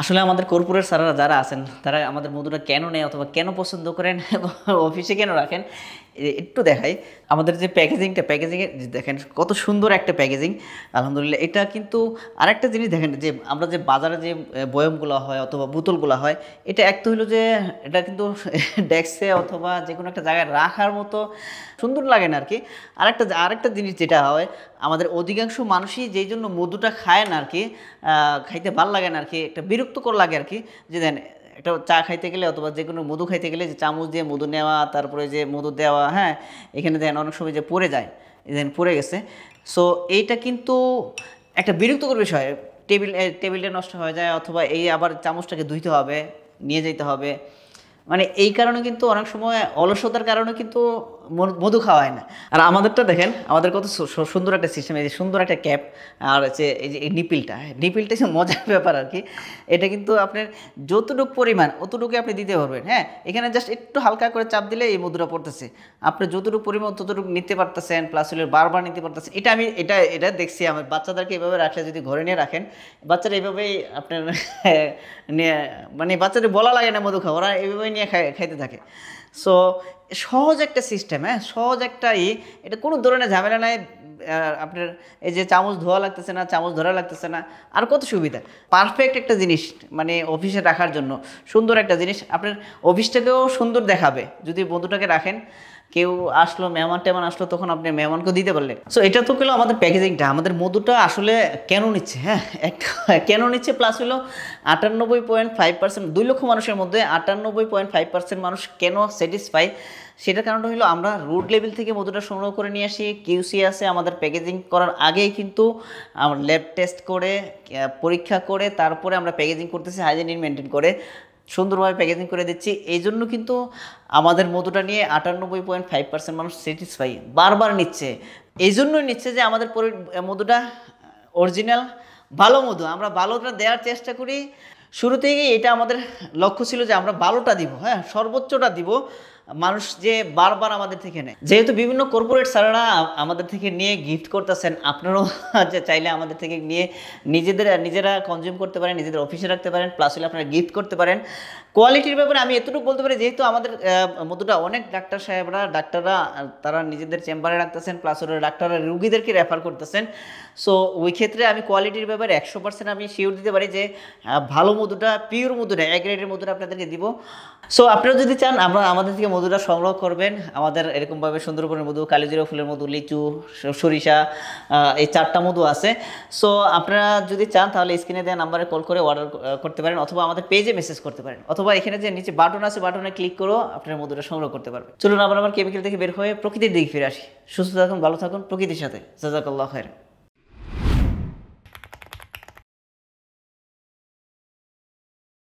আসলে আমাদের কর্পোরেট স্যারেরা যারা আছেন তারা আমাদের মধুটা কেন নেয় অথবা কেন পছন্দ করেন এবং অফিসে কেন রাখেন একটু দেখাই। আমাদের যে প্যাকেজিংয়ে দেখেন কত সুন্দর একটা প্যাকেজিং। আলহামদুলিল্লাহ। এটা কিন্তু আরেকটা জিনিস দেখেন যে আমরা যে বাজারে যে বয়মগুলো হয় অথবা বোতলগুলো হয়, এটা এক তো হলো যে এটা কিন্তু ডেস্কে অথবা যে কোনো একটা জায়গায় রাখার মতো সুন্দর লাগে না আর কি। আরেকটা জিনিস যেটা হয়, আমাদের অধিকাংশ মানুষই যেই জন্য মধুটা খায় না আর কি, খাইতে ভাল লাগে না আর কি, একটা বিরক্তকর লাগে আর কি। যে দেন একটা চা খাইতে গেলে অথবা যে কোনো মধু খাইতে গেলে যে চামচ দিয়ে মধু নেওয়া, তারপরে যে মধু দেওয়া, হ্যাঁ, এখানে দেখেন অনেক সময় যে পড়ে যায়, দেন পড়ে গেছে। সো এইটা কিন্তু একটা বিরক্তকর বিষয়। টেবিলটা নষ্ট হয়ে যায় অথবা এই আবার চামচটাকে ধুইতে হবে, নিয়ে যেতে হবে। মানে এই কারণে কিন্তু অনেক সময় অলসতার কারণে কিন্তু মধু খাওয়া হয় না। আর আমাদেরটা দেখেন, আমাদের কত সুন্দর একটা সিস্টেম, এই যে সুন্দর একটা ক্যাপ, আর হচ্ছে এই যে নিপিলটা হচ্ছে মজার ব্যাপার আর কি। এটা কিন্তু আপনার যতটুকু পরিমাণ অতটুকু আপনি দিতে পারবেন। হ্যাঁ, এখানে জাস্ট একটু হালকা করে চাপ দিলে এই মধুটা পড়তেছে। আপনি যতটুকু পরিমাণ ততটুকু নিতে পারতেছেন, প্লাস হলে বারবার নিতে পারতেছেন। এটা দেখছি আমার বাচ্চাদেরকে এভাবে রাখলে, যদি ঘরে নিয়ে রাখেন, বাচ্চারা এইভাবেই আপনার নিয়ে, মানে বাচ্চাদের বলা লাগে না মধু খাওয়া, ওরা এইভাবেই নিয়ে খাইতে থাকে। সো সহজ একটা সিস্টেম, হ্যাঁ, সহজ একটা এটা কোনো ধরনের ঝামেলা নাই। আপনার এই যে চামচ ধোয়া লাগতেছে না, চামচ ধরা লাগতেছে না, আর কত সুবিধা। পারফেক্ট একটা জিনিস, মানে অফিসে রাখার জন্য সুন্দর একটা জিনিস। আপনার অফিসটাকেও সুন্দর দেখাবে যদি বন্ধুটাকে রাখেন। কেউ আসলো, মেহমান আসলো, তখন আপনি মেহমানকেও দিতে পারলেন। সো এটা তো পেলো আমাদের প্যাকেজিংটা। আমাদের মধুটা আসলে কেন নিচ্ছে, হ্যাঁ, কেন নিচ্ছে, প্লাস হলো 98.5%, 2 লক্ষ মানুষের মধ্যে 98.5% মানুষ কেন স্যাটিসফাই, সেটার কারণটা হলো আমরা রুট লেভেল থেকে মধুটা সংগ্রহ করে নিয়ে আসি। কিউসি আছে, আমাদের প্যাকেজিং করার আগেই কিন্তু আমরা ল্যাব টেস্ট করে, পরীক্ষা করে, তারপরে আমরা প্যাকেজিং করতেছি হাইজিন মেনটেন করে, সুন্দরভাবে প্যাকেজিং করে দিচ্ছি। এই জন্য কিন্তু আমাদের মধুটা নিয়ে 98.5% মানুষ স্যাটিসফাই, বারবার নিচ্ছে। এই জন্যই নিচ্ছে যে আমাদের মধুটা অরিজিনাল ভালো মধু, আমরা ভালোটা দেওয়ার চেষ্টা করি। শুরু থেকেই এটা আমাদের লক্ষ্য ছিল যে আমরা ভালোটা দিব, হ্যাঁ, সর্বোচ্চটা দিব। মানুষ যে বারবার আমাদের থেকে নেয়, যেহেতু বিভিন্ন কর্পোরেট স্যারেরা আমাদের থেকে নিয়ে গিফট করতেছেন, আপনারাও যে চাইলে আমাদের থেকে নিয়ে নিজেরা কনজিউম করতে পারেন, নিজেদের অফিসে রাখতে পারেন, প্লাস হলে আপনারা গিফট করতে পারেন। কোয়ালিটির ব্যাপারে আমি এতটুকু বলতে পারি, যেহেতু আমাদের মধুটা অনেক ডাক্তাররা তারা নিজেদের চেম্বারে রাখতেছেন, প্লাস ওরা ডাক্তাররা রুগীদেরকে রেফার করতেছেন। সো ওই ক্ষেত্রে আমি কোয়ালিটির ব্যাপারে 100% আমি শিওর দিতে পারি যে ভালো মধুটা, পিওর মধুটা, এ গ্রেডের মধুটা আপনাদেরকে দিব। সো আপনারা যদি চান আমাদের থেকে মধুটা সংগ্রহ করবেন, আমাদের এরকমভাবে সুন্দরবনের মধু, কালিজিরা ফুলের মধু, লিচু, সরিষা, এই 4টা মধু আছে। সো আপনারা যদি চান তাহলে স্ক্রিনে দেওয়া নাম্বারে কল করে অর্ডার করতে পারেন, অথবা আমাদের পেজে মেসেজ করতে পারেন, অথবা এখানে যে নিচে বাটন আছে, বাটনে ক্লিক করেও আপনার মধুটা সংগ্রহ করতে পারবেন। চলুন আবার আমার কেমিক্যাল থেকে বের হয়ে প্রকৃতির দিকে ফিরে আসি। সুস্থ থাকুন, ভালো থাকুন প্রকৃতির সাথে। জাযাকাল্লাহু খাইরান।